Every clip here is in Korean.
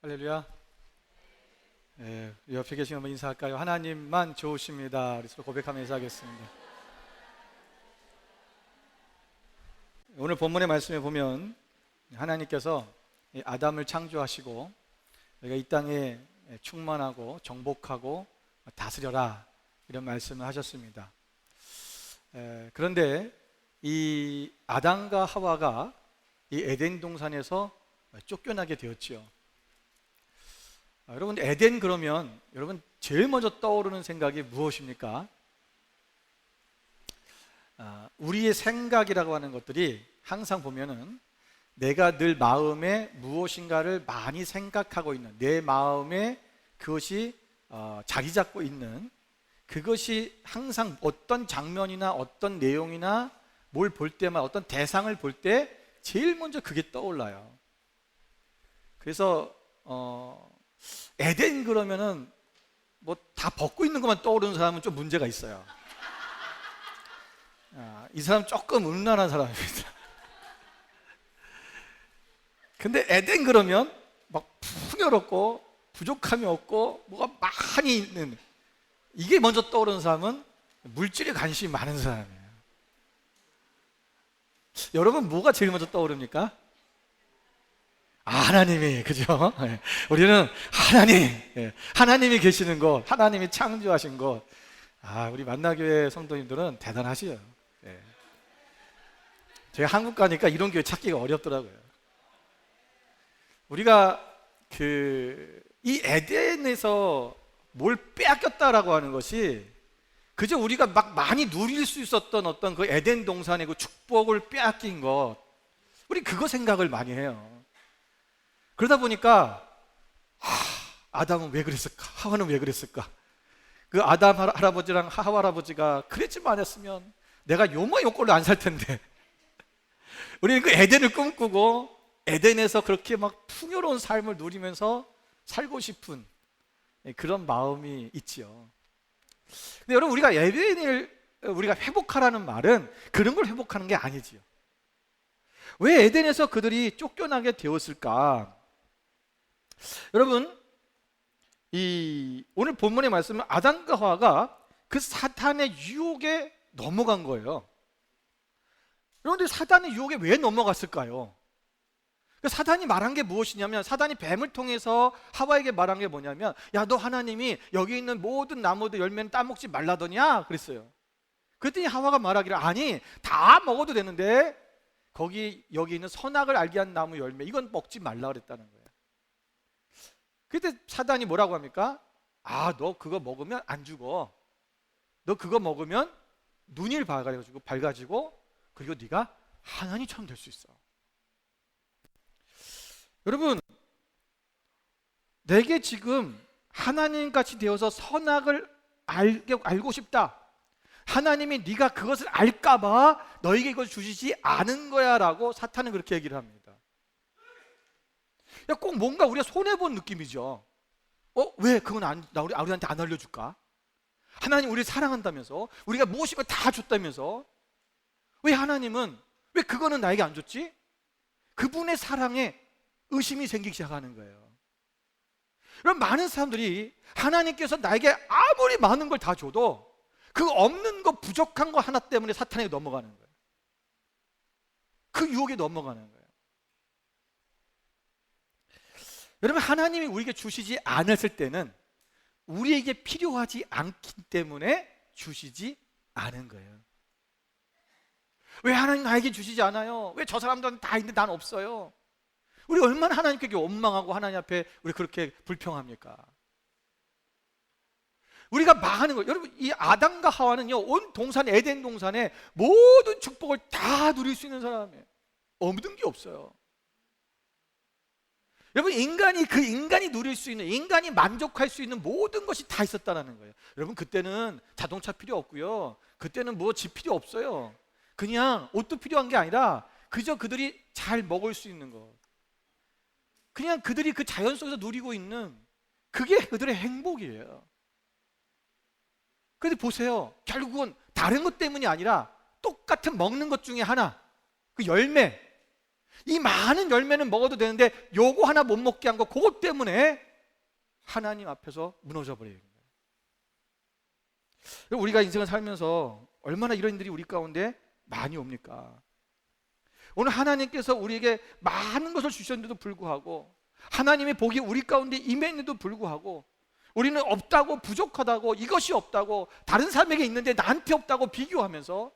할렐루야. 옆에 계신 분만 인사할까요? 하나님만 좋으십니다. 우리 서로 고백하며 인사하겠습니다. 오늘 본문의 말씀에 보면 하나님께서 아담을 창조하시고 우리가 이 땅에 충만하고 정복하고 다스려라 이런 말씀을 하셨습니다. 그런데 이 아담과 하와가 이 에덴 동산에서 쫓겨나게 되었지요. 여러분, 에덴 그러면 여러분 제일 먼저 떠오르는 생각이 무엇입니까? 우리의 생각이라고 하는 것들이 항상 보면은 내가 늘 마음에 무엇인가를 많이 생각하고 있는, 내 마음에 그것이 자리 잡고 있는, 그것이 항상 어떤 장면이나 어떤 내용이나 뭘 볼 때마다 어떤 대상을 볼 때 제일 먼저 그게 떠올라요. 그래서 에덴 그러면은 뭐 다 벗고 있는 것만 떠오르는 사람은 좀 문제가 있어요. 이 사람 조금 음란한 사람입니다. 근데 에덴 그러면 막 풍요롭고 부족함이 없고 뭐가 많이 있는, 이게 먼저 떠오르는 사람은 물질에 관심이 많은 사람이에요. 여러분, 뭐가 제일 먼저 떠오릅니까? 하나님이, 그죠? 우리는 하나님이 계시는 곳, 하나님이 창조하신 곳. 우리 만나교회 성도님들은 대단하시죠. 제가 한국 가니까 이런 교회 찾기가 어렵더라고요. 우리가 이 에덴에서 뭘 빼앗겼다라고 하는 것이 그저 우리가 막 많이 누릴 수 있었던 어떤 그 에덴 동산의 그 축복을 빼앗긴 것, 우리 그거 생각을 많이 해요. 그러다 보니까 아담은 왜 그랬을까? 하와는 왜 그랬을까? 그 아담 할아버지랑 하와 할아버지가 그랬지만 않았으면 내가 요꼴로 안 살 텐데. 우리는 그 에덴을 꿈꾸고 에덴에서 그렇게 막 풍요로운 삶을 누리면서 살고 싶은 그런 마음이 있지요. 근데 여러분, 우리가 에덴을 우리가 회복하라는 말은 그런 걸 회복하는 게 아니지요. 왜 에덴에서 그들이 쫓겨나게 되었을까? 여러분, 오늘 본문의 말씀은 아담과 하와가 그 사탄의 유혹에 넘어간 거예요. 그런데 사탄의 유혹에 왜 넘어갔을까요? 사탄이 말한 게 무엇이냐면, 사탄이 뱀을 통해서 하와에게 말한 게 뭐냐면, 야, 너 하나님이 여기 있는 모든 나무들 열매는 따먹지 말라더냐 그랬어요. 그랬더니 하와가 말하기를, 아니, 다 먹어도 되는데 여기 있는 선악을 알게 한 나무 열매, 이건 먹지 말라 그랬다는 거예요. 그때 사단이 뭐라고 합니까? 너 그거 먹으면 안 죽어. 너 그거 먹으면 눈이 밝아지고 그리고 네가 하나님처럼 될 수 있어. 여러분, 내게 지금 하나님같이 되어서 선악을 알고 싶다. 하나님이 네가 그것을 알까 봐 너에게 이걸 주시지 않은 거야 라고 사탄은 그렇게 얘기를 합니다. 꼭 뭔가 우리가 손해본 느낌이죠. 왜 그건 우리한테 안 알려줄까? 하나님 우리를 사랑한다면서, 우리가 무엇인가 다 줬다면서, 왜 하나님은 왜 그거는 나에게 안 줬지? 그분의 사랑에 의심이 생기기 시작하는 거예요. 그럼 많은 사람들이 하나님께서 나에게 아무리 많은 걸 다 줘도 그 없는 거, 부족한 거 하나 때문에 사탄에게 넘어가는 거예요. 그 유혹에 넘어가는 거예요. 여러분, 하나님이 우리에게 주시지 않았을 때는 우리에게 필요하지 않기 때문에 주시지 않은 거예요. 왜 하나님 나에게 주시지 않아요? 왜 저 사람들은 다 있는데 난 없어요? 우리 얼마나 하나님께 원망하고 하나님 앞에 우리 그렇게 불평합니까? 우리가 망하는 거예요. 여러분, 이 아담과 하와는요, 온 동산, 에덴 동산에 모든 축복을 다 누릴 수 있는 사람이에요. 없는 게 없어요. 여러분, 인간이 누릴 수 있는, 인간이 만족할 수 있는 모든 것이 다 있었다는 거예요. 여러분, 그때는 자동차 필요 없고요, 그때는 뭐 집 필요 없어요. 그냥 옷도 필요한 게 아니라 그저 그들이 잘 먹을 수 있는 것, 그냥 그들이 그 자연 속에서 누리고 있는 그게 그들의 행복이에요. 그런데 보세요, 결국은 다른 것 때문이 아니라 똑같은 먹는 것 중에 하나, 그 열매, 이 많은 열매는 먹어도 되는데 요거 하나 못 먹게 한 거, 그것 때문에 하나님 앞에서 무너져 버리는 거예요. 우리가 인생을 살면서 얼마나 이런 일이 우리 가운데 많이 옵니까? 오늘 하나님께서 우리에게 많은 것을 주셨는데도 불구하고, 하나님의 복이 우리 가운데 임했는데도 불구하고, 우리는 없다고, 부족하다고, 이것이 없다고, 다른 사람에게 있는데 나한테 없다고 비교하면서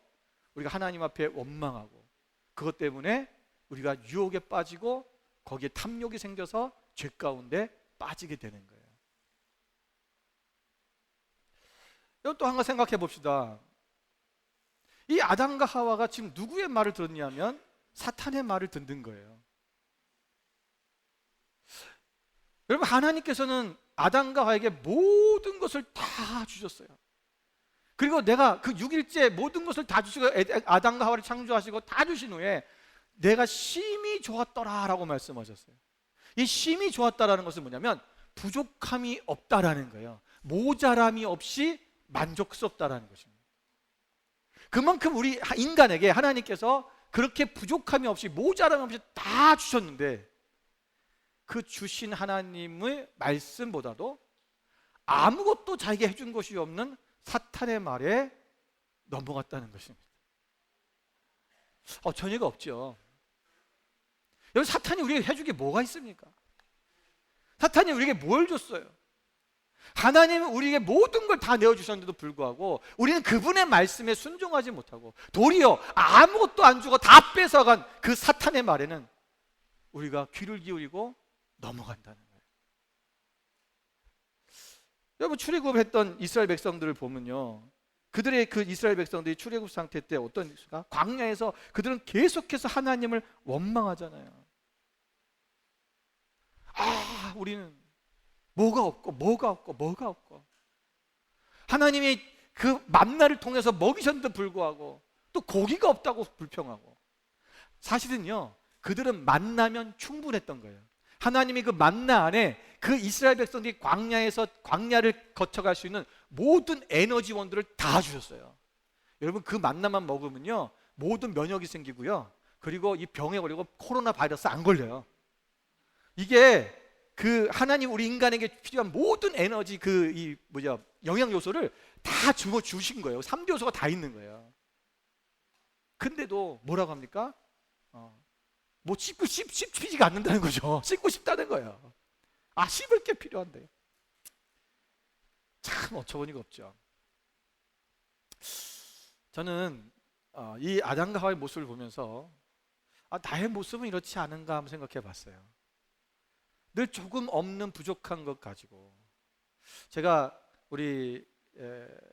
우리가 하나님 앞에 원망하고, 그것 때문에 우리가 유혹에 빠지고 거기에 탐욕이 생겨서 죄 가운데 빠지게 되는 거예요. 이건 또 한 가지 생각해 봅시다. 이 아담과 하와가 지금 누구의 말을 들었냐면 사탄의 말을 듣는 거예요. 여러분, 하나님께서는 아담과 하와에게 모든 것을 다 주셨어요. 그리고 내가 그 6일째 모든 것을 다 주시고 아담과 하와를 창조하시고 다 주신 후에 내가 심히 좋았더라라고 말씀하셨어요. 이 심히 좋았다라는 것은 뭐냐면 부족함이 없다라는 거예요. 모자람이 없이 만족스럽다라는 것입니다. 그만큼 우리 인간에게 하나님께서 그렇게 부족함이 없이, 모자람이 없이 다 주셨는데, 그 주신 하나님의 말씀보다도 아무것도 자기가 해준 것이 없는 사탄의 말에 넘어갔다는 것입니다. 전례가 없죠. 여기 사탄이 우리에게 해준 게 뭐가 있습니까? 사탄이 우리에게 뭘 줬어요? 하나님은 우리에게 모든 걸 다 내어주셨는데도 불구하고 우리는 그분의 말씀에 순종하지 못하고 도리어 아무것도 안 주고 다 뺏어간 그 사탄의 말에는 우리가 귀를 기울이고 넘어간다는 거예요. 여러분, 출애굽했던 이스라엘 백성들을 보면요, 그들의 그 이스라엘 백성들이 출애굽 상태 때 어떤 일인가? 광야에서 그들은 계속해서 하나님을 원망하잖아요. 우리는 뭐가 없고 하나님이 그 만나를 통해서 먹이셨는데도 불구하고 또 고기가 없다고 불평하고, 사실은요 그들은 만나면 충분했던 거예요. 하나님이 그 만나 안에 그 이스라엘 백성들이 광야를 거쳐갈 수 있는 모든 에너지원들을 다 주셨어요. 여러분, 그 만나만 먹으면요 모든 면역이 생기고요, 그리고 이 병에 걸리고 코로나 바이러스 안 걸려요. 이게 그 하나님 우리 인간에게 필요한 모든 에너지, 영양 요소를 다 주신 거예요. 3대 요소가 다 있는 거예요. 근데도 뭐라고 합니까? 씹히지가 않는다는 거죠. 씹고 싶다는 거예요. 씹을 게 필요한데. 참 어처구니가 없죠. 저는 이 아담과 하와의 모습을 보면서 나의 모습은 이렇지 않은가 한번 생각해 봤어요. 늘 조금 없는 부족한 것 가지고, 제가 우리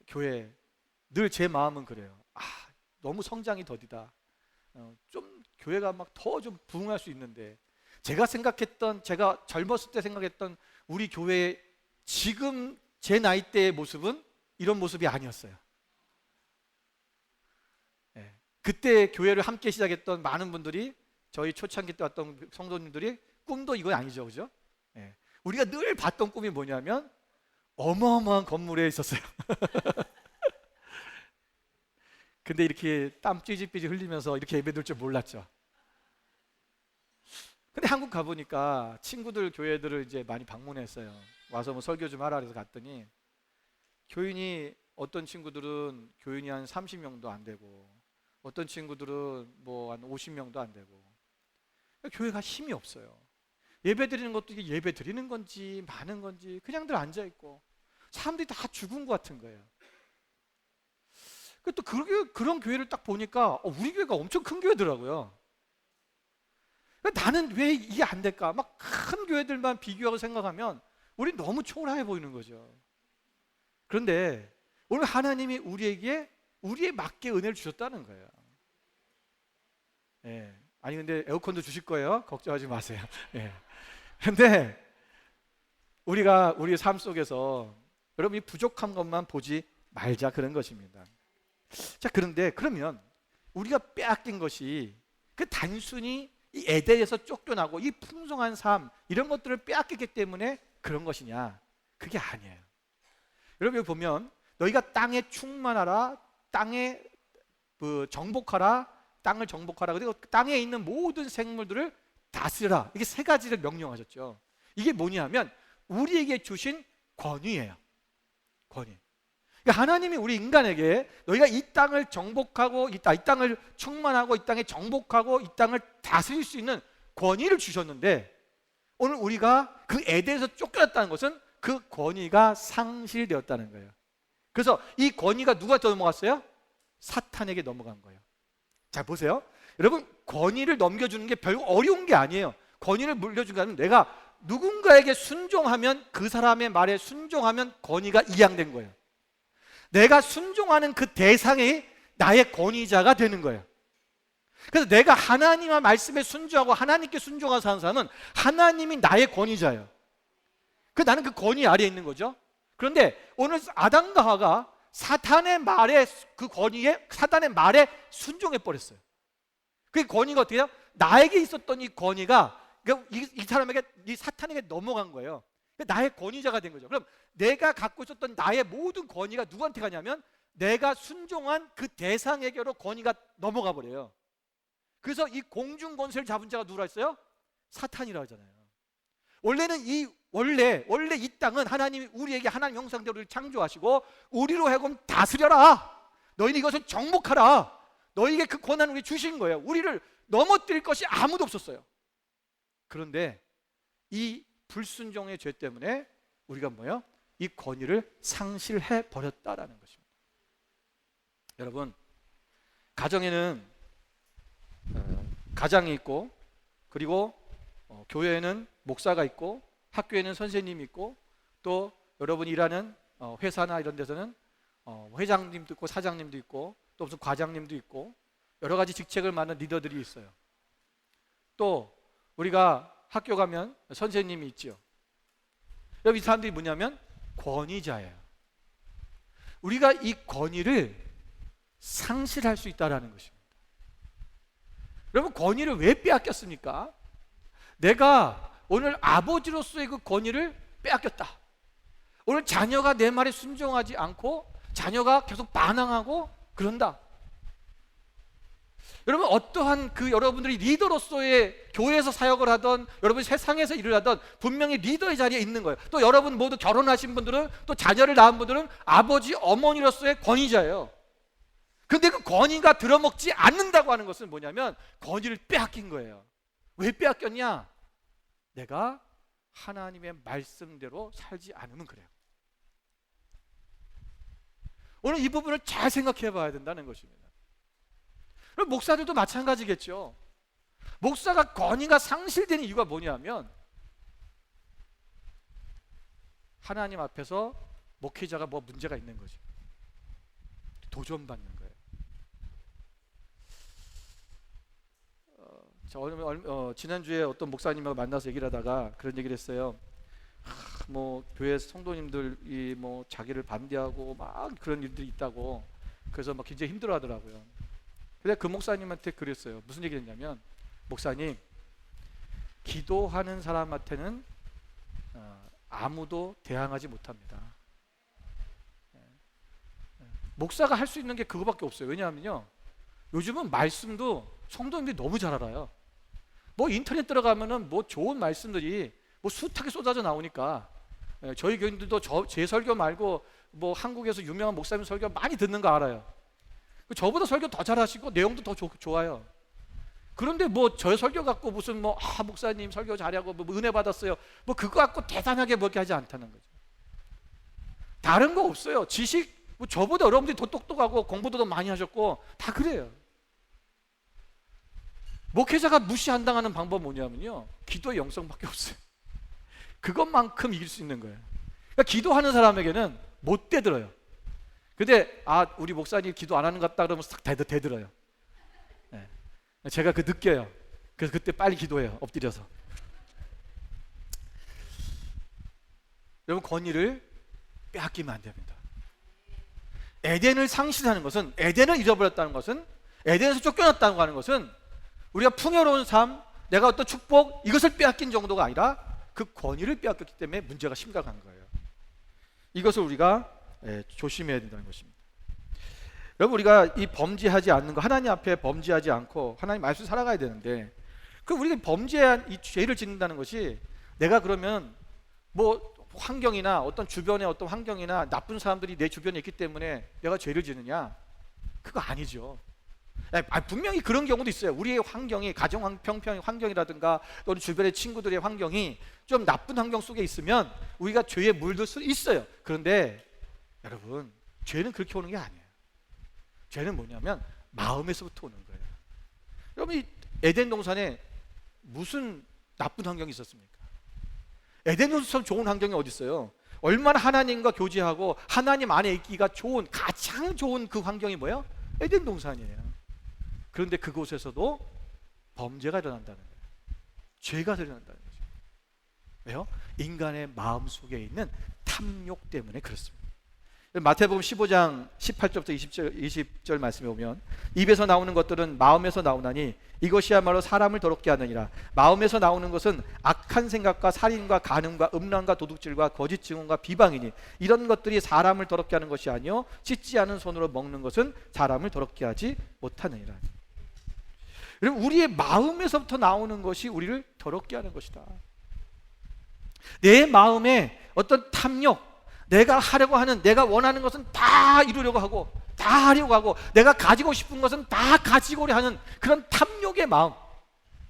교회 늘 제 마음은 그래요. 너무 성장이 더디다. 좀 교회가 막 더 좀 부흥할 수 있는데, 제가 젊었을 때 생각했던 우리 교회의 지금 제 나이 때의 모습은 이런 모습이 아니었어요. 그때 교회를 함께 시작했던 많은 분들이, 저희 초창기 때 왔던 성도님들이 꿈도 이건 아니죠, 그죠? 우리가 늘 봤던 꿈이 뭐냐면 어마어마한 건물에 있었어요. 근데 이렇게 땀 삐질삐질 흘리면서 이렇게 예배드릴 줄 몰랐죠. 근데 한국 가보니까 친구들 교회들을 이제 많이 방문했어요. 와서 뭐 설교 좀 하라 그래서 갔더니, 교인이, 어떤 친구들은 교인이 한 30명도 안 되고, 어떤 친구들은 뭐 한 50명도 안 되고, 교회가 힘이 없어요. 예배 드리는 것도 이게 예배 드리는 건지 많은 건지 그냥들 앉아있고, 사람들이 다 죽은 것 같은 거예요. 또 그런 교회를 딱 보니까 우리 교회가 엄청 큰 교회더라고요. 나는 왜 이게 안 될까? 막 큰 교회들만 비교하고 생각하면 우리 너무 초라해 보이는 거죠. 그런데 오늘 하나님이 우리에게 우리에 맞게 은혜를 주셨다는 거예요. 아니 근데 에어컨도 주실 거예요. 걱정하지 마세요. 근데 우리가 우리의 삶 속에서 여러분 이 부족한 것만 보지 말자, 그런 것입니다. 자, 그런데 그러면 우리가 빼앗긴 것이 그 단순히 이 에덴에서 쫓겨나고 이 풍성한 삶, 이런 것들을 빼앗겼기 때문에 그런 것이냐? 그게 아니에요. 여러분 여기 보면 너희가 땅에 충만하라, 땅에 정복하라, 땅을 정복하라. 그리고 땅에 있는 모든 생물들을 다스려라. 이게 세 가지를 명령하셨죠. 이게 뭐냐면 우리에게 주신 권위예요. 권위. 그러니까 하나님이 우리 인간에게 너희가 이 땅을 정복하고 이 땅을 충만하고 이 땅에 정복하고 이 땅을 다스릴 수 있는 권위를 주셨는데, 오늘 우리가 그 에덴에서 쫓겨났다는 것은 그 권위가 상실되었다는 거예요. 그래서 이 권위가 누구한테 넘어갔어요? 사탄에게 넘어간 거예요. 자, 보세요. 여러분, 권위를 넘겨주는 게 별로 어려운 게 아니에요. 권위를 물려준 게 아니면 내가 누군가에게 순종하면, 그 사람의 말에 순종하면 권위가 이양된 거예요. 내가 순종하는 그 대상이 나의 권위자가 되는 거예요. 그래서 내가 하나님의 말씀에 순종하고 하나님께 순종하는 사람은 하나님이 나의 권위자예요. 나는 그 권위 아래에 있는 거죠. 그런데 오늘 아담과 하와가 사탄의 말에, 그 권위에, 사탄의 말에 순종해 버렸어요. 그 권위가 어떻게 해요? 나에게 있었던 이 권위가 이 사람에게, 이 사탄에게 넘어간 거예요. 나의 권위자가 된 거죠. 그럼 내가 갖고 있었던 나의 모든 권위가 누구한테 가냐면 내가 순종한 그 대상에게로 권위가 넘어가 버려요. 그래서 이 공중 권세를 잡은 자가 누구라 했어요? 사탄이라고 하잖아요. 원래 이 땅은 하나님이 우리에게 하나님 형상대로 창조하시고 우리로 하여금 다스려라. 너희는 이것을 정복하라. 너희에게 그 권한을 우리 주신 거예요. 우리를 넘어뜨릴 것이 아무도 없었어요. 그런데 이 불순종의 죄 때문에 우리가 뭐예요? 이 권위를 상실해 버렸다라는 것입니다. 여러분, 가정에는 가장이 있고, 그리고 교회에는 목사가 있고, 학교에는 선생님이 있고, 또 여러분 일하는 회사나 이런 데서는 회장님도 있고 사장님도 있고 또 무슨 과장님도 있고 여러 가지 직책을 맡는 리더들이 있어요. 또 우리가 학교 가면 선생님이 있지요. 여러분, 이 사람들이 뭐냐면 권위자예요. 우리가 이 권위를 상실할 수 있다는 것입니다. 여러분, 권위를 왜 빼앗겼습니까? 내가 오늘 아버지로서의 그 권위를 빼앗겼다. 오늘 자녀가 내 말에 순종하지 않고 자녀가 계속 반항하고 그런다. 여러분, 어떠한 여러분들이 리더로서의 교회에서 사역을 하던, 여러분 세상에서 일을 하던 분명히 리더의 자리에 있는 거예요. 또 여러분 모두 결혼하신 분들은, 또 자녀를 낳은 분들은 아버지, 어머니로서의 권위자예요. 근데 그 권위가 들어먹지 않는다고 하는 것은 뭐냐면 권위를 빼앗긴 거예요. 왜 빼앗겼냐? 내가 하나님의 말씀대로 살지 않으면 그래요. 오늘 이 부분을 잘 생각해 봐야 된다는 것입니다. 그럼 목사들도 마찬가지겠죠. 목사가 권위가 상실되는 이유가 뭐냐면 하나님 앞에서 목회자가 뭐 문제가 있는 거죠. 도전받는 거예요. 지난주에 어떤 목사님하고 만나서 얘기를 하다가 그런 얘기를 했어요. 뭐 교회 성도님들이 뭐 자기를 반대하고 막 그런 일들이 있다고, 그래서 막 굉장히 힘들어하더라고요. 근데 그 목사님한테 그랬어요. 무슨 얘기를 했냐면, 목사님, 기도하는 사람한테는 아무도 대항하지 못합니다. 목사가 할 수 있는 게 그거밖에 없어요. 왜냐하면요, 요즘은 말씀도 성도님들이 너무 잘 알아요. 뭐 인터넷 들어가면은 뭐 좋은 말씀들이 뭐 숱하게 쏟아져 나오니까, 저희 교인들도 제 설교 말고 뭐 한국에서 유명한 목사님 설교 많이 듣는 거 알아요. 저보다 설교 더 잘하시고 내용도 더 좋아요. 그런데 뭐 저 설교 갖고 무슨 뭐 목사님 설교 잘하고 뭐 은혜 받았어요, 뭐 그거 갖고 대단하게 뭐 이렇게 하지 않다는 거죠. 다른 거 없어요. 지식, 뭐 저보다 여러분들이 더 똑똑하고 공부도 더 많이 하셨고 다 그래요. 목회자가 무시 안 당하는 방법은 뭐냐면요, 기도의 영성밖에 없어요. 그것만큼 이길 수 있는 거예요. 그러니까 기도하는 사람에게는 못 대들어요. 근데 우리 목사님 기도 안 하는 것 같다 그러면 싹 대들어요. 네. 제가 느껴요. 그래서 그때 빨리 기도해요, 엎드려서. 여러분, 권위를 빼앗기면 안 됩니다. 에덴을 상실하는 것은, 에덴을 잃어버렸다는 것은, 에덴에서 쫓겨났다고 하는 것은 우리가 풍요로운 삶, 내가 어떤 축복, 이것을 빼앗긴 정도가 아니라 그 권위를 빼앗겼기 때문에 문제가 심각한 거예요. 이것을 우리가 조심해야 된다는 것입니다. 여러분, 우리가 이 범죄하지 않는 거, 하나님 앞에 범죄하지 않고 하나님 말씀 살아가야 되는데, 그 우리가 범죄한 이 죄를 짓는다는 것이, 내가 그러면 뭐 환경이나 어떤 주변의 어떤 환경이나 나쁜 사람들이 내 주변에 있기 때문에 내가 죄를 짓느냐? 그거 아니죠. 분명히 그런 경우도 있어요. 우리의 환경이, 가정 평평의 환경이라든가 또는 주변의 친구들의 환경이 좀 나쁜 환경 속에 있으면 우리가 죄에 물들 수 있어요. 그런데 여러분, 죄는 그렇게 오는 게 아니에요. 죄는 뭐냐면 마음에서부터 오는 거예요. 여러분, 이 에덴 동산에 무슨 나쁜 환경이 있었습니까? 에덴 동산처럼 좋은 환경이 어디 있어요? 얼마나 하나님과 교제하고 하나님 안에 있기가 좋은, 가장 좋은 그 환경이 뭐예요? 에덴 동산이에요. 그런데 그곳에서도 범죄가 일어난다는 거예요. 죄가 일어난다는 거죠. 왜요? 인간의 마음 속에 있는 탐욕 때문에 그렇습니다. 마태복음 15장 18절부터 20절 말씀에 보면, 입에서 나오는 것들은 마음에서 나오나니 이것이야말로 사람을 더럽게 하느니라. 마음에서 나오는 것은 악한 생각과 살인과 간음과 음란과 도둑질과 거짓 증언과 비방이니 이런 것들이 사람을 더럽게 하는 것이 아니요 씻지 않은 손으로 먹는 것은 사람을 더럽게 하지 못하느니라. 여러분, 우리의 마음에서부터 나오는 것이 우리를 더럽게 하는 것이다. 내 마음에 어떤 탐욕, 내가 하려고 하는, 내가 원하는 것은 다 이루려고 하고 다 하려고 하고 내가 가지고 싶은 것은 다 가지고 하는 그런 탐욕의 마음,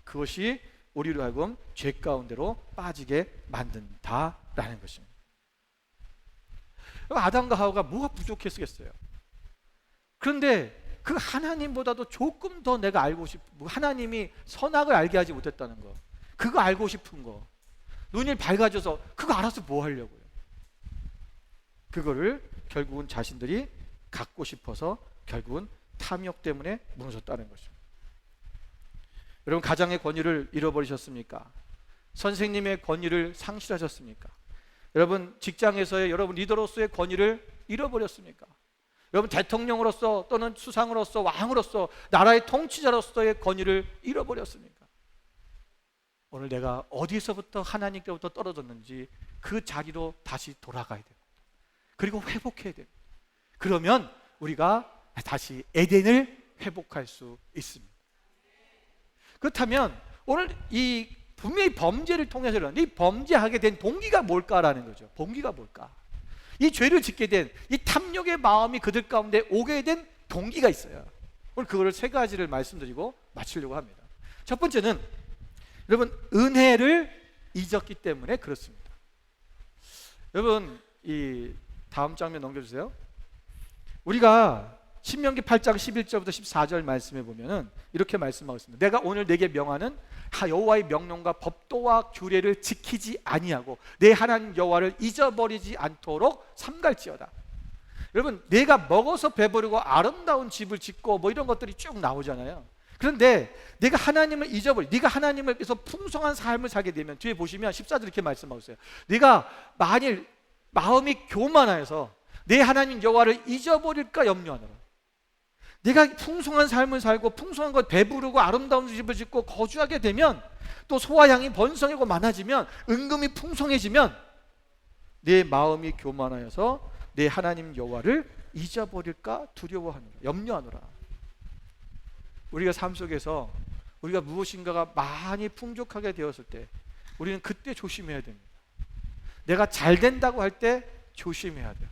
그것이 우리로 하여금 죄 가운데로 빠지게 만든다라는 것입니다. 아담과 하와가 뭐가 부족했겠어요? 그런데 그 하나님보다도 조금 더 내가 알고 싶은, 하나님이 선악을 알게 하지 못했다는 거, 그거 알고 싶은 거, 눈이 밝아져서 그거 알아서 뭐 하려고요? 그거를 결국은 자신들이 갖고 싶어서 결국은 탐욕 때문에 무너졌다는 거죠. 여러분, 가장의 권위를 잃어버리셨습니까? 선생님의 권위를 상실하셨습니까? 여러분, 직장에서의 여러분 리더로서의 권위를 잃어버렸습니까? 여러분, 대통령으로서 또는 수상으로서 왕으로서 나라의 통치자로서의 권위를 잃어버렸습니까? 오늘 내가 어디서부터 하나님께부터 떨어졌는지 그 자리로 다시 돌아가야 돼요. 그리고 회복해야 돼요. 그러면 우리가 다시 에덴을 회복할 수 있습니다. 그렇다면 오늘 이 분명히 범죄를 통해서 이 범죄하게 된 동기가 뭘까라는 거죠. 동기가 뭘까? 이 죄를 짓게 된 이 탐욕의 마음이 그들 가운데 오게 된 동기가 있어요. 오늘 그거를 세 가지를 말씀드리고 마치려고 합니다. 첫 번째는, 여러분, 은혜를 잊었기 때문에 그렇습니다. 여러분, 이 다음 장면 넘겨주세요. 우리가 신명기 8장 11절부터 14절 말씀해 보면은 이렇게 말씀하고 있습니다. 내가 오늘 내게 명하는 여호와의 명령과 법도와 규례를 지키지 아니하고 내 하나님 여호와를 잊어버리지 않도록 삼갈지어다. 여러분, 내가 먹어서 배부르고 아름다운 집을 짓고 뭐 이런 것들이 쭉 나오잖아요. 그런데 내가 하나님을 잊어버리, 네가 하나님을 위해서 풍성한 삶을 살게 되면, 뒤에 보시면 14절 이렇게 말씀하고 있어요. 네가 만일 마음이 교만하여서 내 하나님 여호와를 잊어버릴까 염려하노라. 내가 풍성한 삶을 살고 풍성한 것 배부르고 아름다운 집을 짓고 거주하게 되면, 또 소와 양이 번성하고 많아지면, 은금이 풍성해지면 내 마음이 교만하여서 내 하나님 여호와를 잊어버릴까 두려워하노라, 염려하노라. 우리가 삶 속에서 우리가 무엇인가가 많이 풍족하게 되었을 때 우리는 그때 조심해야 됩니다. 내가 잘 된다고 할 때 조심해야 돼요.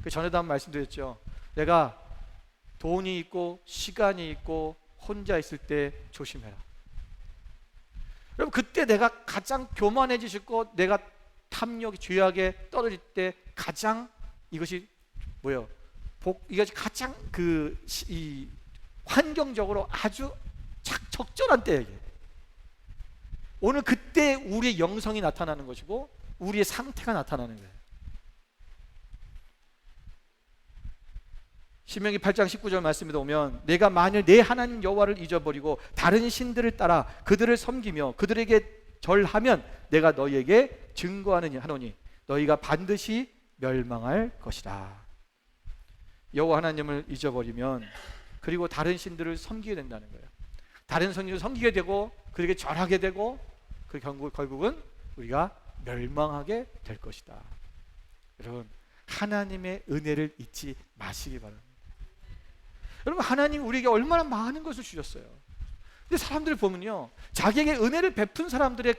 그 전에도 한번 말씀드렸죠. 내가 돈이 있고 시간이 있고 혼자 있을 때 조심해라. 여러분, 그때 내가 가장 교만해지시고 내가 탐욕이 죄악에 떨어질 때 가장 이것이 뭐예요? 이것이 가장 이 환경적으로 아주 적절한 때예요. 오늘 그때 우리의 영성이 나타나는 것이고 우리의 상태가 나타나는 거예요. 신명기 8장 19절 말씀에 오면, 내가 만일 내 하나님 여호와를 잊어버리고 다른 신들을 따라 그들을 섬기며 그들에게 절하면 내가 너희에게 증거하노니 너희가 반드시 멸망할 것이다. 여호와 하나님을 잊어버리면, 그리고 다른 신들을 섬기게 된다는 거예요. 다른 신들을 섬기게 되고 그에게 절하게 되고 그 결국은 우리가 멸망하게 될 것이다. 여러분, 하나님의 은혜를 잊지 마시기 바랍니다. 여러분, 하나님 우리에게 얼마나 많은 것을 주셨어요. 근데 사람들을 보면요, 자기에게 은혜를 베푼 사람들의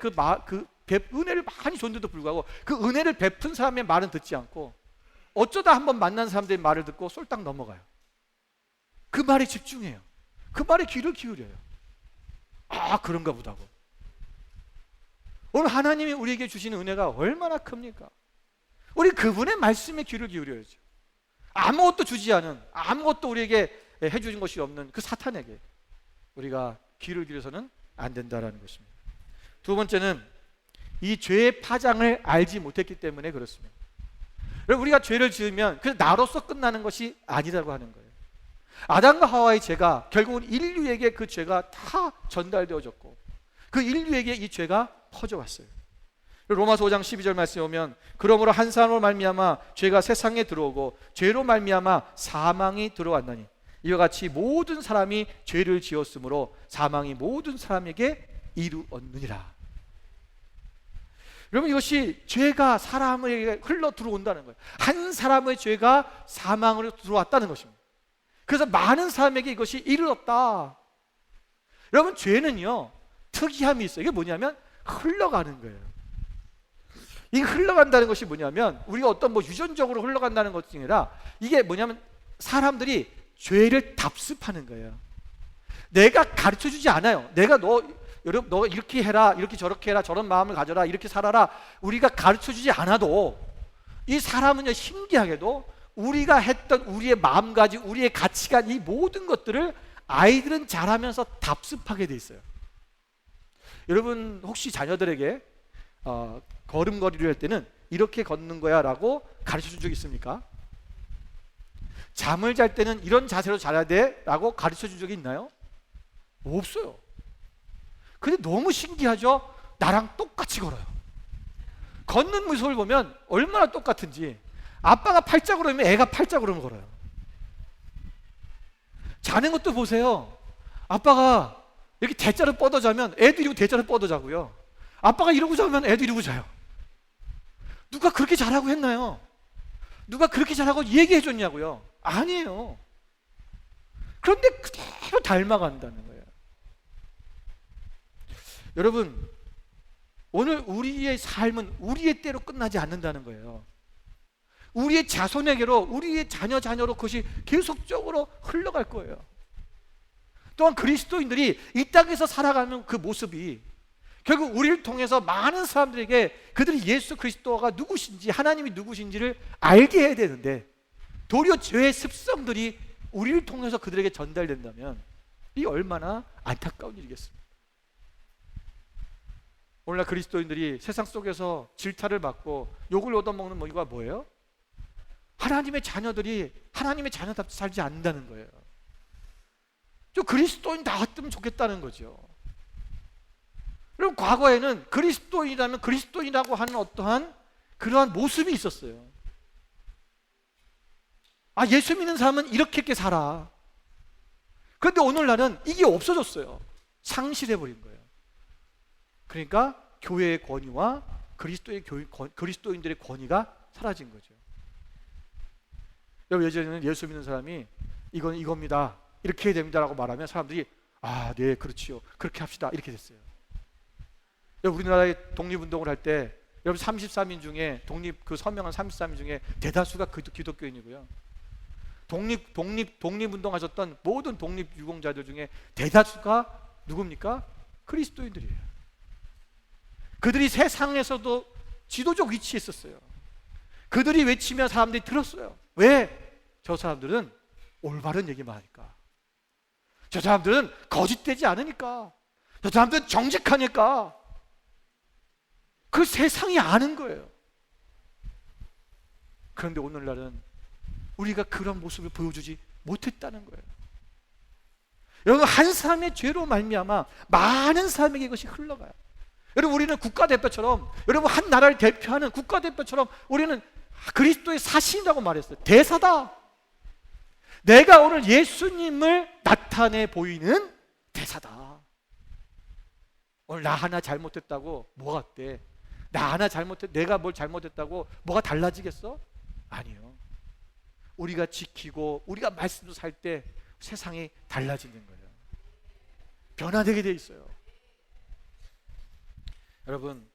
은혜를 많이 줬는데도 불구하고 그 은혜를 베푼 사람의 말은 듣지 않고 어쩌다 한번 만난 사람들의 말을 듣고 쏠딱 넘어가요. 그 말에 집중해요. 그 말에 귀를 기울여요. 아, 그런가 보다고. 오늘 하나님이 우리에게 주시는 은혜가 얼마나 큽니까? 우리 그분의 말씀에 귀를 기울여야죠. 아무것도 주지 않은, 아무것도 우리에게 해주신 것이 없는 그 사탄에게 우리가 귀를 기울여서는 안 된다라는 것입니다. 두 번째는 이 죄의 파장을 알지 못했기 때문에 그렇습니다. 우리가 죄를 지으면 그 나로서 끝나는 것이 아니라고 하는 거예요. 아담과 하와의 죄가 결국은 인류에게 그 죄가 다 전달되어졌고 그 인류에게 이 죄가 퍼져왔어요. 로마서 5장 12절 말씀에 보면 그러므로 한 사람으로 말미암아 죄가 세상에 들어오고 죄로 말미암아 사망이 들어왔나니 이와 같이 모든 사람이 죄를 지었으므로 사망이 모든 사람에게 이루었느니라. 여러분, 이것이 죄가 사람에게 흘러 들어온다는 거예요. 한 사람의 죄가 사망으로 들어왔다는 것입니다. 그래서 많은 사람에게 이것이 이르렀다. 여러분, 죄는요 특이함이 있어요. 이게 뭐냐면 흘러가는 거예요. 이 흘러간다는 것이 뭐냐면 우리가 어떤 유전적으로 흘러간다는 것이 아니라 이게 뭐냐면 사람들이 죄를 답습하는 거예요. 내가 가르쳐주지 않아요. 내가 너 이렇게 해라, 이렇게 저렇게 해라, 저런 마음을 가져라, 이렇게 살아라, 우리가 가르쳐주지 않아도 이 사람은요 신기하게도 우리가 했던 우리의 마음가짐, 우리의 가치관, 이 모든 것들을 아이들은 자라면서 답습하게 돼 있어요. 여러분, 혹시 자녀들에게 걸음걸이를 할 때는 이렇게 걷는 거야 라고 가르쳐준 적 있습니까? 잠을 잘 때는 이런 자세로 자야 돼 라고 가르쳐준 적이 있나요? 없어요. 근데 너무 신기하죠? 나랑 똑같이 걸어요. 걷는 모습을 보면 얼마나 똑같은지. 아빠가 팔짝으로 하면 애가 팔짝으로 걸어요. 자는 것도 보세요. 아빠가 이렇게 대자로 뻗어 자면 애도 이러고 대자로 뻗어 자고요. 아빠가 이러고 자면 애도 이러고 자요. 누가 그렇게 자라고 했나요? 누가 그렇게 자라고 얘기해 줬냐고요? 아니에요. 그런데 그대로 닮아간다는 거예요. 여러분, 오늘 우리의 삶은 우리의 때로 끝나지 않는다는 거예요. 우리의 자손에게로, 우리의 자녀로 그것이 계속적으로 흘러갈 거예요. 또한 그리스도인들이 이 땅에서 살아가는 그 모습이 결국 우리를 통해서 많은 사람들에게 그들이 예수 그리스도가 누구신지, 하나님이 누구신지를 알게 해야 되는데 도리어 죄의 습성들이 우리를 통해서 그들에게 전달된다면 이 얼마나 안타까운 일이겠습니까? 오늘날 그리스도인들이 세상 속에서 질타를 받고 욕을 얻어먹는 이유가 뭐예요? 하나님의 자녀들이 하나님의 자녀답게 살지 않는다는 거예요. 좀 그리스도인 나왔으면 좋겠다는 거죠. 그럼 과거에는 그리스도인이라면 그리스도인이라고 하는 어떠한 그러한 모습이 있었어요. 아, 예수 믿는 사람은 이렇게 살아. 그런데 오늘날은 이게 없어졌어요. 상실해버린 거예요. 그러니까 교회의 권위와 그리스도인들의 권위가 사라진 거죠. 여러분, 예전에는 예수 믿는 사람이 이건 이겁니다, 이렇게 해야 됩니다라고 말하면 사람들이 아, 네, 그렇지요, 그렇게 합시다, 이렇게 됐어요. 우리나라의 독립운동을 할 때 여러분 33인 중에 서명한 33인 중에 대다수가 기독교인이고요. 독립운동 하셨던 모든 독립유공자들 중에 대다수가 누굽니까? 그리스도인들이에요. 그들이 세상에서도 지도적 위치에 있었어요. 그들이 외치면 사람들이 들었어요. 왜? 저 사람들은 올바른 얘기만 하니까. 저 사람들은 거짓되지 않으니까. 저 사람들은 정직하니까. 그 세상이 아는 거예요. 그런데 오늘날은 우리가 그런 모습을 보여주지 못했다는 거예요. 여러분, 한 사람의 죄로 말미암아 많은 사람에게 이것이 흘러가요. 여러분, 우리는 국가대표처럼, 여러분 한 나라를 대표하는 국가대표처럼 우리는 그리스도의 사신이라고 말했어요. 대사다. 내가 오늘 예수님을 나타내 보이는 대사다. 오늘 나 하나 잘못했다고 뭐가 어때? 내가 뭘 잘못했다고 뭐가 달라지겠어? 아니요. 우리가 지키고 우리가 말씀도 살 때 세상이 달라지는 거예요. 변화되게 돼 있어요. 여러분,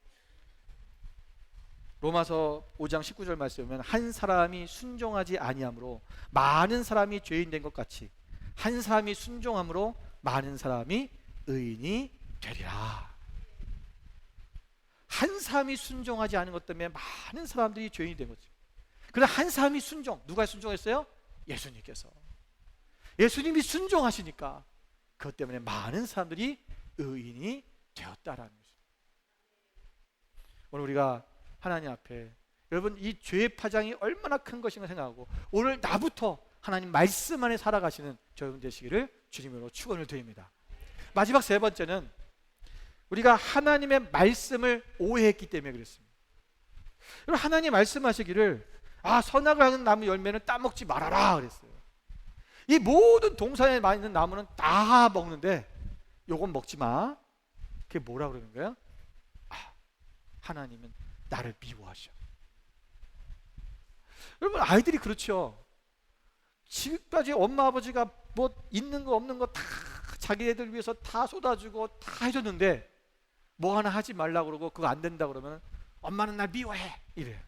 로마서 5장 19절 말씀에 보면 한 사람이 순종하지 아니함으로 많은 사람이 죄인 된 것 같이 한 사람이 순종함으로 많은 사람이 의인이 되리라. 한 사람이 순종하지 않은 것 때문에 많은 사람들이 죄인이 된 거죠. 그러나 한 사람이 순종, 누가 순종했어요? 예수님께서. 예수님이 순종하시니까 그것 때문에 많은 사람들이 의인이 되었다라는 거죠. 오늘 우리가 하나님 앞에, 여러분, 이 죄의 파장이 얼마나 큰 것인가 생각하고 오늘 나부터 하나님 말씀 안에 살아가시는 저여러분 되시기를 주님으로 축원을 드립니다. 마지막 세 번째는 우리가 하나님의 말씀을 오해했기 때문에 그렇습니다. 여러분, 하나님 말씀하시기를 선악을 하는 나무 열매는 따먹지 말아라 그랬어요. 이 모든 동산에 있는 나무는 다 먹는데 요건 먹지 마. 그게 뭐라 그러는 거예요? 하나님은 나를 미워하셔. 여러분, 아이들이 그렇죠. 지금까지 엄마 아버지가 뭐 있는 거 없는 거 다 자기네들 위해서 다 쏟아주고 다 해줬는데 뭐 하나 하지 말라고 그러고 그거 안 된다 그러면 엄마는 날 미워해 이래요.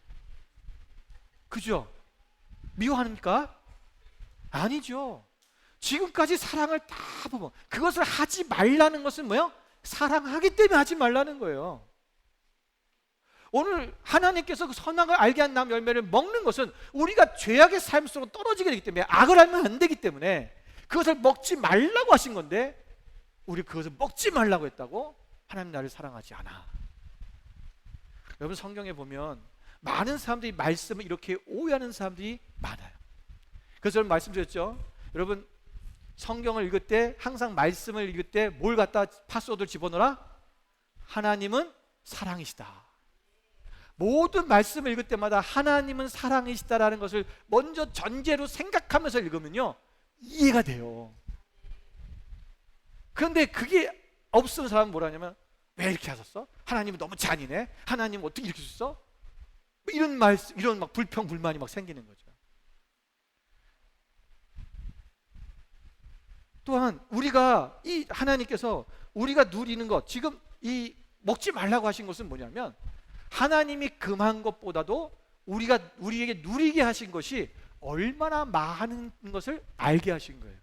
그죠? 미워합니까? 아니죠. 지금까지 사랑을 다 보면 그것을 하지 말라는 것은 뭐예요? 사랑하기 때문에 하지 말라는 거예요. 오늘 하나님께서 그 선악을 알게 한 나무 열매를 먹는 것은 우리가 죄악의 삶 속으로 떨어지게 되기 때문에, 악을 알면 안 되기 때문에 그것을 먹지 말라고 하신 건데 우리 그것을 먹지 말라고 했다고? 하나님 나를 사랑하지 않아. 여러분, 성경에 보면 많은 사람들이 말씀을 이렇게 오해하는 사람들이 많아요. 그래서 저는 말씀드렸죠. 여러분, 성경을 읽을 때 항상 말씀을 읽을 때 뭘 갖다 파스워드를 집어넣어라? 하나님은 사랑이시다. 모든 말씀을 읽을 때마다 하나님은 사랑이시다라는 것을 먼저 전제로 생각하면서 읽으면요 이해가 돼요. 그런데 그게 없는 사람은 뭐라냐면 왜 이렇게 하셨어? 하나님은 너무 잔인해? 하나님은 어떻게 이렇게 했어? 이런 말씀, 이런 막 불평 불만이 막 생기는 거죠. 또한 우리가 이 하나님께서 우리가 누리는 것, 지금 이 먹지 말라고 하신 것은 뭐냐면 하나님이 금한 것보다도 우리에게 누리게 하신 것이 얼마나 많은 것을 알게 하신 거예요.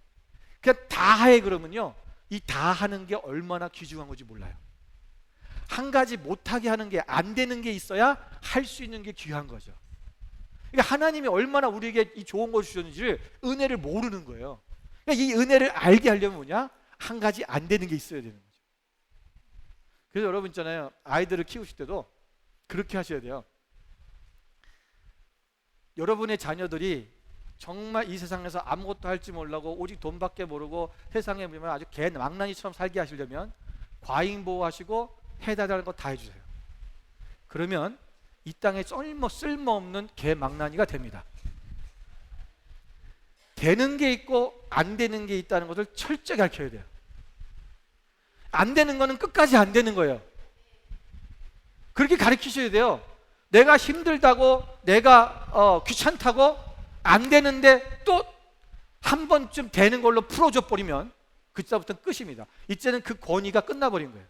그냥 다 해 그러면요 이 다 하는 게 얼마나 귀중한 건지 몰라요. 한 가지 못하게 하는 게 안 되는 게 있어야 할 수 있는 게 귀한 거죠. 그러니까 하나님이 얼마나 우리에게 이 좋은 걸 주셨는지를 은혜를 모르는 거예요. 그러니까 이 은혜를 알게 하려면 뭐냐? 한 가지 안 되는 게 있어야 되는 거죠. 그래서 여러분 있잖아요, 아이들을 키우실 때도 그렇게 하셔야 돼요. 여러분의 자녀들이 정말 이 세상에서 아무것도 할지 몰라고 오직 돈밖에 모르고 세상에 보면 아주 개 망나니처럼 살게 하시려면 과잉 보호하시고 해달라는 거 다 해주세요. 그러면 이 땅에 쓸모없는 개 망나니가 됩니다. 되는 게 있고 안 되는 게 있다는 것을 철저히 가르쳐야 돼요. 안 되는 거는 끝까지 안 되는 거예요. 그렇게 가르치셔야 돼요. 내가 힘들다고, 내가 귀찮다고 안 되는데 또 한 번쯤 되는 걸로 풀어줘 버리면 그때부터는 끝입니다. 이제는 그 권위가 끝나버린 거예요.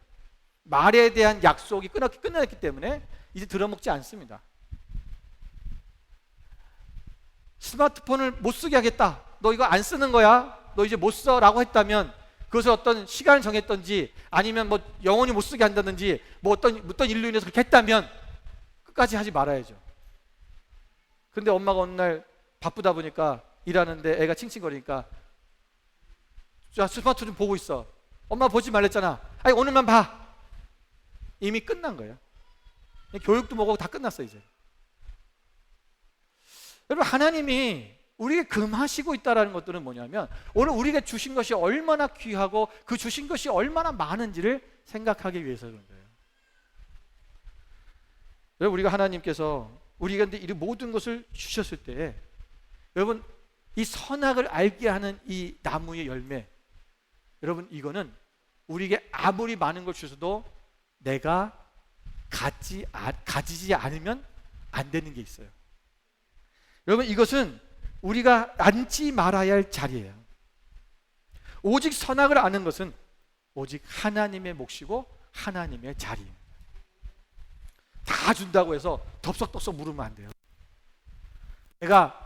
말에 대한 약속이 끝났기 때문에 이제 들어먹지 않습니다. 스마트폰을 못 쓰게 하겠다, 너 이거 안 쓰는 거야, 너 이제 못 써 라고 했다면 그것을 어떤 시간을 정했던지 아니면 뭐 영원히 못 쓰게 한다든지 뭐 어떤 일로 인해서 그렇게 했다면 끝까지 하지 말아야죠. 근데 엄마가 어느 날 바쁘다 보니까 일하는데 애가 칭칭거리니까 자 스마트폰 좀 보고 있어. 엄마 보지 말랬잖아. 아니 오늘만 봐. 이미 끝난 거예요. 교육도 뭐고 다 끝났어 이제. 여러분, 하나님이 우리에게 금하시고 있다는 것들은 뭐냐면 오늘 우리에게 주신 것이 얼마나 귀하고 그 주신 것이 얼마나 많은지를 생각하기 위해서 그런 거예요. 여러분, 우리가 하나님께서 우리가 이 모든 것을 주셨을 때 여러분 이 선악을 알게 하는 이 나무의 열매, 여러분 이거는 우리에게 아무리 많은 걸 주셔도 내가 가지지 않으면 안 되는 게 있어요. 여러분, 이것은 우리가 앉지 말아야 할 자리예요. 오직 선악을 아는 것은 오직 하나님의 몫이고 하나님의 자리입니다. 다 준다고 해서 덥석덥석 물으면 안 돼요. 내가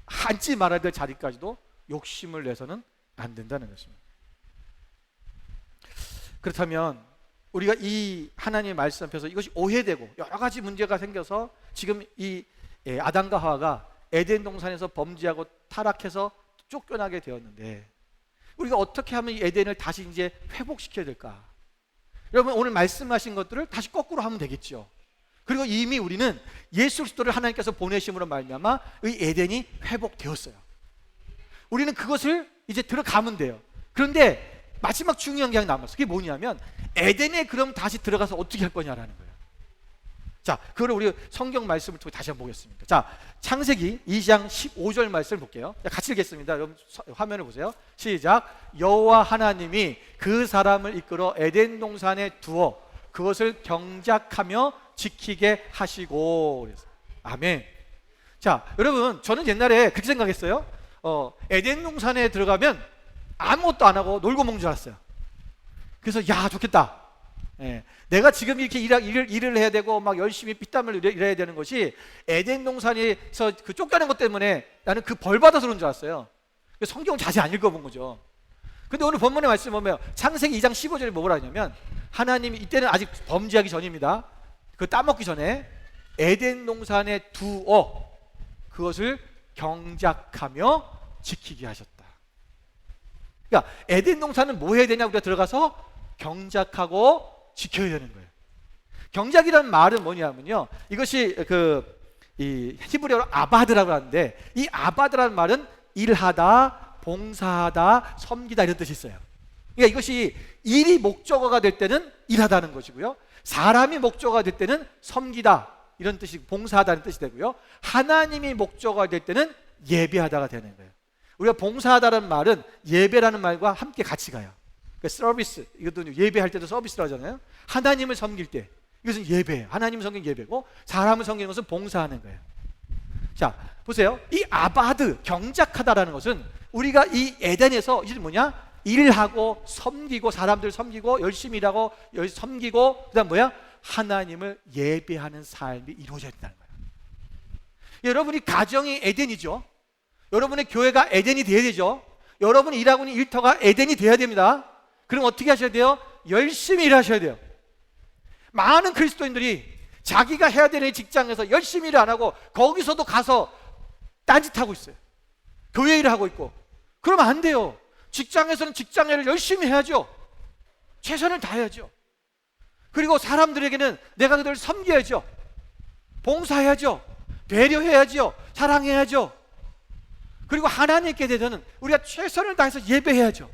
앉지 말아야 될 자리까지도 욕심을 내서는 안 된다는 것입니다. 그렇다면 우리가 이 하나님의 말씀 앞에서 이것이 오해되고 여러 가지 문제가 생겨서 지금 이 아담과 하와가 에덴 동산에서 범죄하고 타락해서 쫓겨나게 되었는데, 우리가 어떻게 하면 이 에덴을 다시 이제 회복시켜야 될까? 여러분, 오늘 말씀하신 것들을 다시 거꾸로 하면 되겠죠. 그리고 이미 우리는 예수 그리스도를 하나님께서 보내심으로 말미암아 이 에덴이 회복되었어요. 우리는 그것을 이제 들어가면 돼요. 그런데 마지막 중요한 게 남았어요. 그게 뭐냐면 에덴에 그럼 다시 들어가서 어떻게 할 거냐라는 거예요. 자, 그걸 우리 성경 말씀을 통해 다시 한번 보겠습니다. 자, 창세기 2장 15절 말씀을 볼게요. 자, 같이 읽겠습니다. 여러분 화면을 보세요. 시작. 여호와 하나님이 그 사람을 이끌어 에덴 동산에 두어 그것을 경작하며 지키게 하시고. 그래서 아멘. 자, 여러분, 저는 옛날에 그렇게 생각했어요. 에덴 동산에 들어가면 아무것도 안 하고 놀고 먹는 줄 알았어요. 그래서 야, 좋겠다. 내가 지금 이렇게 일을 해야 되고 막 열심히 피땀을 일해야 되는 것이 에덴 동산에서 그 쫓겨난 것 때문에 나는 그 벌 받아서 그런 줄 알았어요. 성경 자세히 안 읽어본 거죠. 근데 오늘 본문의 말씀 보면 창세기 2장 15절에 뭐라 하냐면, 하나님이 이때는 아직 범죄하기 전입니다. 그 따먹기 전에 에덴 동산에 두어 그것을 경작하며 지키게 하셨다. 그러니까 에덴 동산은 뭐 해야 되냐? 우리가 들어가서 경작하고 지켜야 되는 거예요. 경작이라는 말은 뭐냐면요, 이것이 이 히브리어로 아바드라고 하는데, 이 아바드라는 말은 일하다, 봉사하다, 섬기다 이런 뜻이 있어요. 그러니까 이것이 일이 목적어가 될 때는 일하다는 것이고요, 사람이 목적어가 될 때는 섬기다 이런 뜻이, 봉사하다는 뜻이 되고요, 하나님이 목적어가 될 때는 예배하다가 되는 거예요. 우리가 봉사하다는 말은 예배라는 말과 함께 같이 가요. 서비스, 이것도 예배할 때도 서비스라고 하잖아요. 하나님을 섬길 때 이것은 예배예요. 하나님을 섬기는 예배고, 사람을 섬기는 것은 봉사하는 거예요. 자, 보세요. 이 아바드, 경작하다라는 것은 우리가 이 에덴에서 이제 뭐냐? 일하고 섬기고, 사람들 섬기고, 열심히 일하고 섬기고, 그다음 뭐야? 하나님을 예배하는 삶이 이루어져야 된다는 거예요. 여러분이 가정이 에덴이죠. 여러분의 교회가 에덴이 돼야 되죠. 여러분이 일하고 있는 일터가 에덴이 돼야 됩니다. 그럼 어떻게 하셔야 돼요? 열심히 일하셔야 돼요. 많은 그리스도인들이 자기가 해야 되는 직장에서 열심히 일 안 하고 거기서도 가서 딴짓하고 있어요. 교회 일을 하고 있고. 그러면 안 돼요. 직장에서는 직장 일을 열심히 해야죠. 최선을 다해야죠. 그리고 사람들에게는 내가 그들을 섬겨야죠. 봉사해야죠. 배려해야죠. 사랑해야죠. 그리고 하나님께 대해서는 우리가 최선을 다해서 예배해야죠.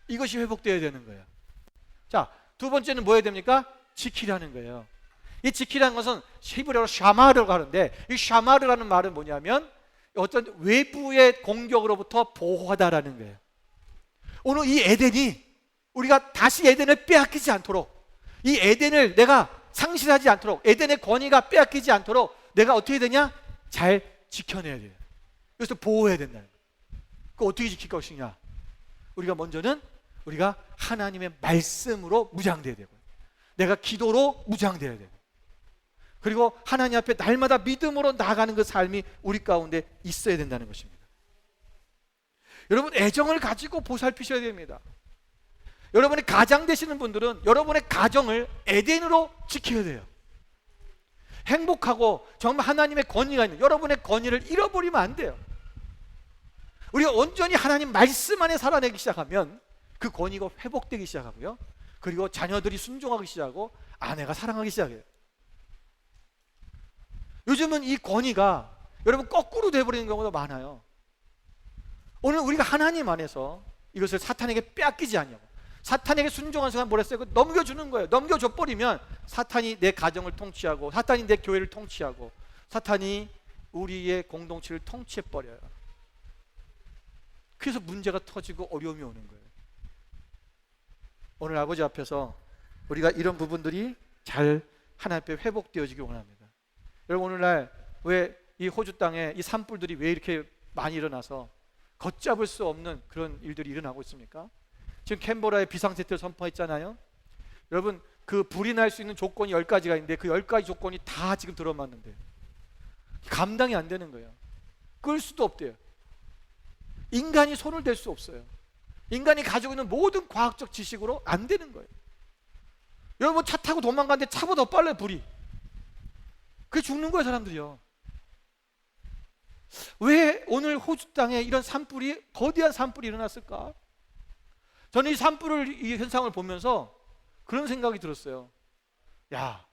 이것이 회복되어야 되는 거예요. 자, 두 번째는 뭐 해야 됩니까? 지키라는 거예요. 이 지키라는 것은 히브리어로 샤마르라고 하는데, 이 샤마르라는 말은 뭐냐면 어떤 외부의 공격으로부터 보호하다라는 거예요. 오늘 이 에덴이, 우리가 다시 에덴을 빼앗기지 않도록, 이 에덴을 내가 상실하지 않도록, 에덴의 권위가 빼앗기지 않도록 내가 어떻게 해야 되냐? 잘 지켜내야 돼요. 그래서 보호해야 된다는 거예요. 그거 어떻게 지킬 것이냐? 우리가 먼저는 우리가 하나님의 말씀으로 무장돼야 되고, 내가 기도로 무장돼야 되고, 그리고 하나님 앞에 날마다 믿음으로 나아가는 그 삶이 우리 가운데 있어야 된다는 것입니다. 여러분, 애정을 가지고 보살피셔야 됩니다. 여러분의 가장 되시는 분들은 여러분의 가정을 에덴으로 지켜야 돼요. 행복하고 정말 하나님의 권위가 있는 여러분의 권위를 잃어버리면 안 돼요. 우리가 온전히 하나님 말씀 안에 살아내기 시작하면 그 권위가 회복되기 시작하고요, 그리고 자녀들이 순종하기 시작하고 아내가 사랑하기 시작해요. 요즘은 이 권위가 여러분 거꾸로 돼버리는 경우도 많아요. 오늘 우리가 하나님 안에서 이것을 사탄에게 빼앗기지 않냐고, 사탄에게 순종한 순간 뭐랬어요? 넘겨주는 거예요. 넘겨줘버리면 사탄이 내 가정을 통치하고, 사탄이 내 교회를 통치하고, 사탄이 우리의 공동체를 통치해버려요. 그래서 문제가 터지고 어려움이 오는 거예요. 오늘 아버지 앞에서 우리가 이런 부분들이 잘 하나님 앞에 회복되어지기 원합니다. 여러분, 오늘날 왜 이 호주 땅에 이 산불들이 왜 이렇게 많이 일어나서 걷잡을 수 없는 그런 일들이 일어나고 있습니까? 지금 캔버라에 비상세태를 선포했잖아요. 여러분, 그 불이 날 수 있는 조건이 10가지가 있는데 그 10가지 조건이 다 지금 들어맞는데 감당이 안 되는 거예요. 끌 수도 없대요. 인간이 손을 댈 수 없어요. 인간이 가지고 있는 모든 과학적 지식으로 안 되는 거예요. 여러분, 차 타고 도망가는데 차보다 더 빨라요, 불이. 그게 죽는 거예요, 사람들이요. 왜 오늘 호주 땅에 이런 산불이, 거대한 산불이 일어났을까? 저는 이 산불을, 이 현상을 보면서 그런 생각이 들었어요. 야,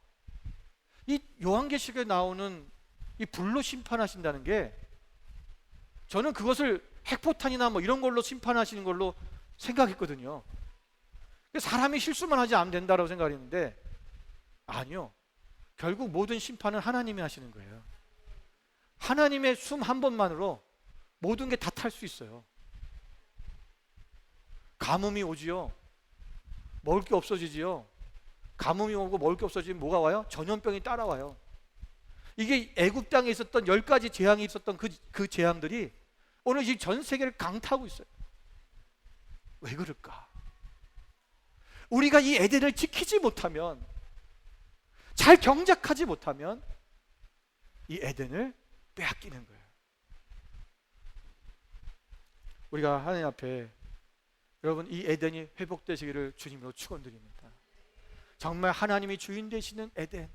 이 요한계시록에 나오는 이 불로 심판하신다는 게, 저는 그것을 핵포탄이나 뭐 이런 걸로 심판하시는 걸로 생각했거든요. 사람이 실수만 하지 않으면 된다고 생각했는데 아니요. 결국 모든 심판은 하나님이 하시는 거예요. 하나님의 숨 한 번만으로 모든 게 다 탈 수 있어요. 가뭄이 오지요. 먹을 게 없어지지요. 가뭄이 오고 먹을 게 없어지면 뭐가 와요? 전염병이 따라와요. 이게 애굽 땅에 있었던 10가지 재앙이 있었던 그 재앙들이 오늘 지금 전 세계를 강타하고 있어요. 왜 그럴까? 우리가 이 에덴을 지키지 못하면, 잘 경작하지 못하면 이 에덴을 빼앗기는 거예요. 우리가 하나님 앞에, 여러분, 이 에덴이 회복되시기를 주님으로 축원드립니다. 정말 하나님이 주인 되시는 에덴,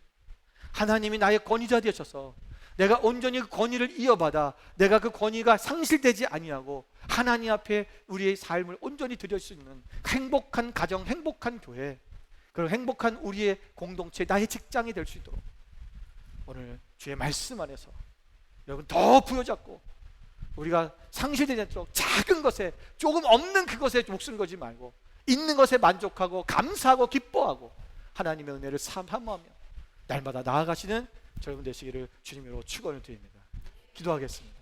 하나님이 나의 권위자 되셔서 내가 온전히 그 권위를 이어받아 내가 그 권위가 상실되지 아니하고 하나님 앞에 우리의 삶을 온전히 드릴 수 있는 행복한 가정, 행복한 교회, 그리고 행복한 우리의 공동체, 나의 직장이 될 수 있도록 오늘 주의 말씀 안에서 여러분 더 부여잡고, 우리가 상실되지 않도록 작은 것에, 조금 없는 그것에 목숨 걸지 말고 있는 것에 만족하고 감사하고 기뻐하고 하나님의 은혜를 사모하며 날마다 나아가시는 여러분 되시기를 주님으로 축원을 드립니다. 기도하겠습니다.